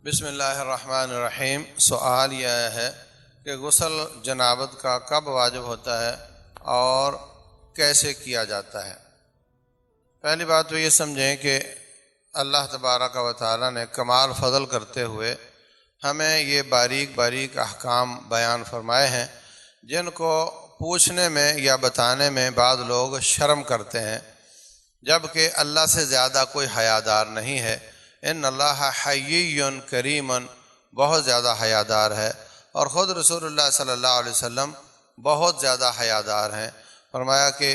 بسم اللہ الرحمن الرحیم۔ سوال یہ ہے کہ غسل جنابت کا کب واجب ہوتا ہے اور کیسے کیا جاتا ہے؟ پہلی بات تو یہ سمجھیں کہ اللہ تبارک و تعالیٰ نے کمال فضل کرتے ہوئے ہمیں یہ باریک باریک احکام بیان فرمائے ہیں جن کو پوچھنے میں یا بتانے میں بعض لوگ شرم کرتے ہیں، جبکہ اللہ سے زیادہ کوئی حیادار نہیں ہے۔ ان اللہ حیی کریم، بہت زیادہ حیادار ہے، اور خود رسول اللہ صلی اللہ علیہ وسلم بہت زیادہ حیادار ہیں۔ فرمایا کہ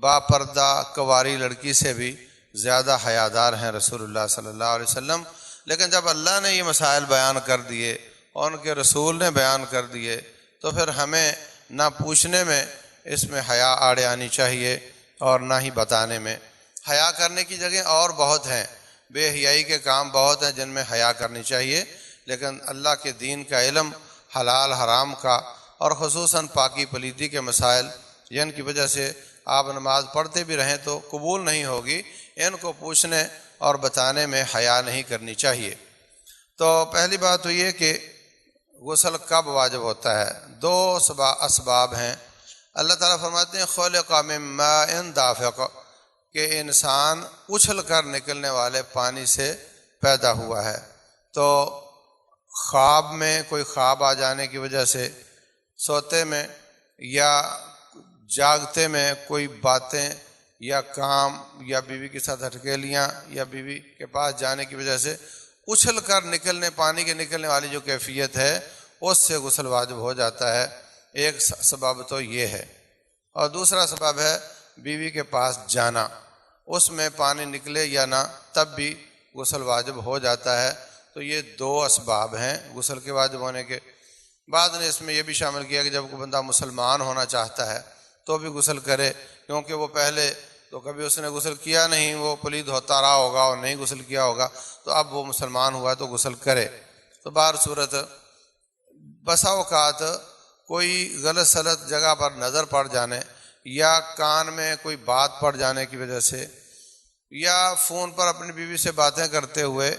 با پردہ کنواری لڑکی سے بھی زیادہ حیادار ہیں رسول اللہ صلی اللہ علیہ وسلم۔ لیکن جب اللہ نے یہ مسائل بیان کر دیے اور ان کے رسول نے بیان کر دیے تو پھر ہمیں نہ پوچھنے میں اس میں حیا آڑے آنی چاہیے اور نہ ہی بتانے میں۔ حیا کرنے کی جگہ اور بہت ہیں، بے حیائی کے کام بہت ہیں جن میں حیا کرنی چاہیے، لیکن اللہ کے دین کا علم، حلال حرام کا، اور خصوصاً پاکی پلیتی کے مسائل جن کی وجہ سے آپ نماز پڑھتے بھی رہیں تو قبول نہیں ہوگی، ان کو پوچھنے اور بتانے میں حیا نہیں کرنی چاہیے۔ تو پہلی بات تو یہ کہ غسل کب واجب ہوتا ہے؟ دو اسباب ہیں۔ اللہ تعالیٰ فرماتے ہیں خلق من ماء دافق، کہ انسان اچھل کر نکلنے والے پانی سے پیدا ہوا ہے۔ تو خواب میں کوئی خواب آ جانے کی وجہ سے، سوتے میں یا جاگتے میں کوئی باتیں یا کام یا بیوی کے ساتھ ہٹکیلیاں یا بیوی کے پاس جانے کی وجہ سے اچھل کر نکلنے، پانی کے نکلنے والی جو کیفیت ہے اس سے غسل واجب ہو جاتا ہے۔ ایک سبب تو یہ ہے، اور دوسرا سبب ہے بیوی کے پاس جانا، اس میں پانی نکلے یا نہ تب بھی غسل واجب ہو جاتا ہے۔ تو یہ دو اسباب ہیں غسل کے واجب ہونے کے۔ بعد نے اس میں یہ بھی شامل کیا کہ جب کوئی بندہ مسلمان ہونا چاہتا ہے تو بھی غسل کرے، کیونکہ وہ پہلے تو کبھی اس نے غسل کیا نہیں، وہ پلید ہوتا رہا ہوگا اور نہیں غسل کیا ہوگا، تو اب وہ مسلمان ہوا تو غسل کرے۔ تو بہر صورت بسا اوقات کوئی غلط سلط جگہ پر نظر پڑ جانے، یا کان میں کوئی بات پڑ جانے کی وجہ سے، یا فون پر اپنی بیوی سے باتیں کرتے ہوئے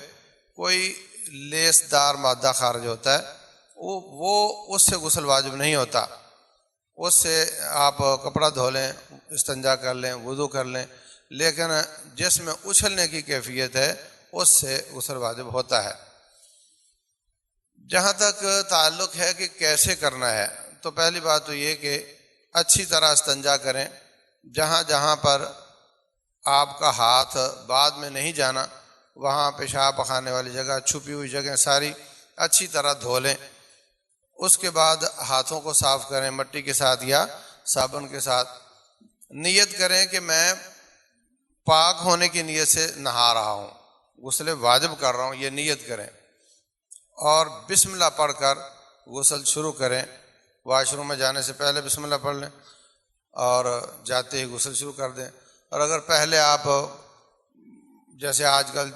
کوئی لیس دار مادہ خارج ہوتا ہے، وہ اس سے غسل واجب نہیں ہوتا۔ اس سے آپ کپڑا دھو لیں، استنجا کر لیں، وضو کر لیں، لیکن جس میں اچھلنے کی کیفیت ہے اس سے غسل واجب ہوتا ہے۔ جہاں تک تعلق ہے کہ کیسے کرنا ہے، تو پہلی بات تو یہ کہ اچھی طرح استنجا کریں۔ جہاں جہاں پر آپ کا ہاتھ بعد میں نہیں جانا، وہاں پیشاب پخانے والی جگہ، چھپی ہوئی جگہ ساری اچھی طرح دھو لیں۔ اس کے بعد ہاتھوں کو صاف کریں مٹی کے ساتھ یا صابن کے ساتھ۔ نیت کریں کہ میں پاک ہونے کی نیت سے نہا رہا ہوں، غسل واجب کر رہا ہوں، یہ نیت کریں، اور بسم اللہ پڑھ کر غسل شروع کریں۔ واش روم میں جانے سے پہلے بسم اللہ پڑھ لیں اور جاتے ہی غسل شروع کر دیں۔ اور اگر پہلے آپ جیسے آج کل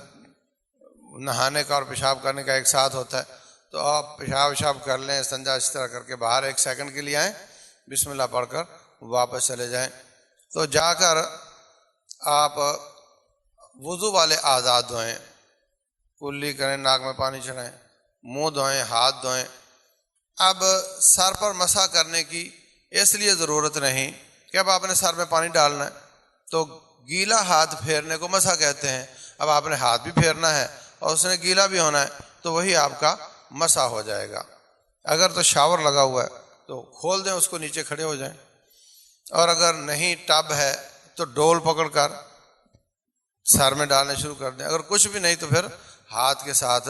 نہانے کا اور پیشاب کرنے کا ایک ساتھ ہوتا ہے، تو آپ پیشاب کر لیں، استنجا اس طرح کر کے باہر 1 سیکنڈ کے لیے آئیں، بسم اللہ پڑھ کر واپس چلے جائیں۔ تو جا کر آپ وضو والے اعضاء دھوئیں، کلی کریں، ناک میں پانی چڑھائیں، منہ دھوئیں، ہاتھ دھوئیں۔ اب سر پر مسح کرنے کی اس لیے ضرورت نہیں کہ اب آپ نے سر میں پانی ڈالنا ہے تو گیلا ہاتھ پھیرنے کو مسح کہتے ہیں۔ اب آپ نے ہاتھ بھی پھیرنا ہے اور اس نے گیلا بھی ہونا ہے تو وہی آپ کا مسح ہو جائے گا۔ اگر تو شاور لگا ہوا ہے تو کھول دیں اس کو، نیچے کھڑے ہو جائیں، اور اگر نہیں ٹب ہے تو ڈول پکڑ کر سر میں ڈالنا شروع کر دیں۔ اگر کچھ بھی نہیں تو پھر ہاتھ کے ساتھ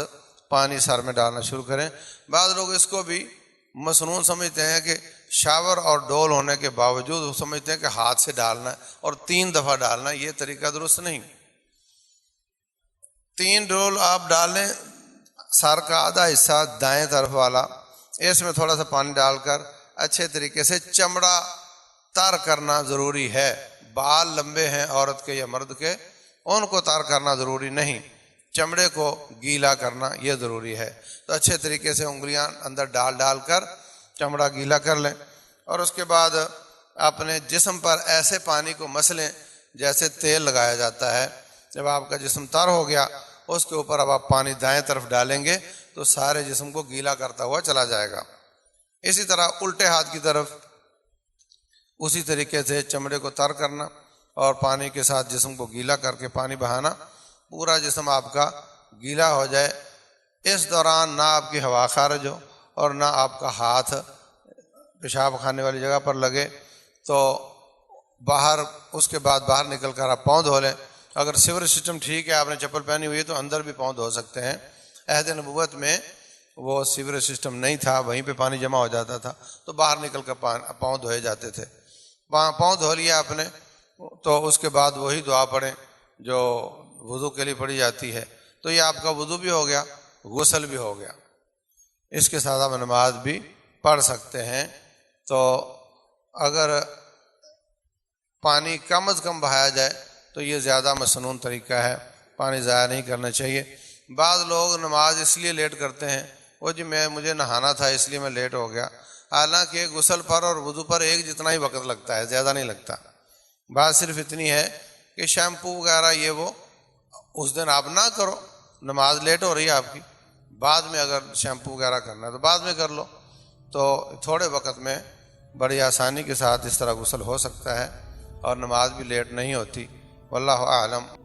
پانی سر میں ڈالنا شروع کریں۔ بعض لوگ اس کو بھی مسنون سمجھتے ہیں کہ شاور اور ڈول ہونے کے باوجود وہ سمجھتے ہیں کہ ہاتھ سے ڈالنا ہے اور 3 دفعہ ڈالنا ہے۔ یہ طریقہ درست نہیں۔ 3 ڈول آپ ڈالیں، سر کا آدھا حصہ دائیں طرف والا، اس میں تھوڑا سا پانی ڈال کر اچھے طریقے سے چمڑا تر کرنا ضروری ہے۔ بال لمبے ہیں عورت کے یا مرد کے، ان کو تر کرنا ضروری نہیں، چمڑے کو گیلا کرنا یہ ضروری ہے۔ تو اچھے طریقے سے انگلیاں اندر ڈال کر چمڑا گیلا کر لیں، اور اس کے بعد اپنے جسم پر ایسے پانی کو مسلیں جیسے تیل لگایا جاتا ہے۔ جب آپ کا جسم تر ہو گیا اس کے اوپر اب آپ پانی دائیں طرف ڈالیں گے تو سارے جسم کو گیلا کرتا ہوا چلا جائے گا۔ اسی طرح الٹے ہاتھ کی طرف اسی طریقے سے چمڑے کو تر کرنا اور پانی کے ساتھ جسم کو گیلا کر کے پانی بہانا، پورا جسم آپ کا گیلا ہو جائے۔ اس دوران نہ آپ کی ہوا خارج ہو اور نہ آپ کا ہاتھ پیشاب کھانے والی جگہ پر لگے، تو باہر اس کے بعد باہر نکل کر آپ پاؤں دھو لیں۔ اگر سیور سسٹم ٹھیک ہے، آپ نے چپل پہنی ہوئی ہے تو اندر بھی پاؤں دھو سکتے ہیں۔ عہد نبوت میں وہ سیور سسٹم نہیں تھا، وہیں پہ پانی جمع ہو جاتا تھا تو باہر نکل کر پاؤں دھوئے جاتے تھے۔ پاؤں دھو لیا آپ نے تو اس کے بعد وہی دعا پڑھیں جو وضو کے لیے پڑھی جاتی ہے، تو یہ آپ کا وضو بھی ہو گیا، غسل بھی ہو گیا۔ اس کے ساتھ آپ نماز بھی پڑھ سکتے ہیں۔ تو اگر پانی کم از کم بہایا جائے تو یہ زیادہ مسنون طریقہ ہے، پانی ضائع نہیں کرنا چاہیے۔ بعض لوگ نماز اس لیے لیٹ کرتے ہیں، وہ جی مجھے نہانا تھا اس لیے میں لیٹ ہو گیا، حالانکہ غسل پر اور وضو پر ایک جتنا ہی وقت لگتا ہے، زیادہ نہیں لگتا۔ بات صرف اتنی ہے کہ شیمپو وغیرہ یہ وہ اس دن آپ نہ کرو، نماز لیٹ ہو رہی ہے آپ کی، بعد میں اگر شیمپو وغیرہ کرنا ہے تو بعد میں کر لو، تو تھوڑے وقت میں بڑی آسانی کے ساتھ اس طرح غسل ہو سکتا ہے اور نماز بھی لیٹ نہیں ہوتی۔ واللہ اعلم۔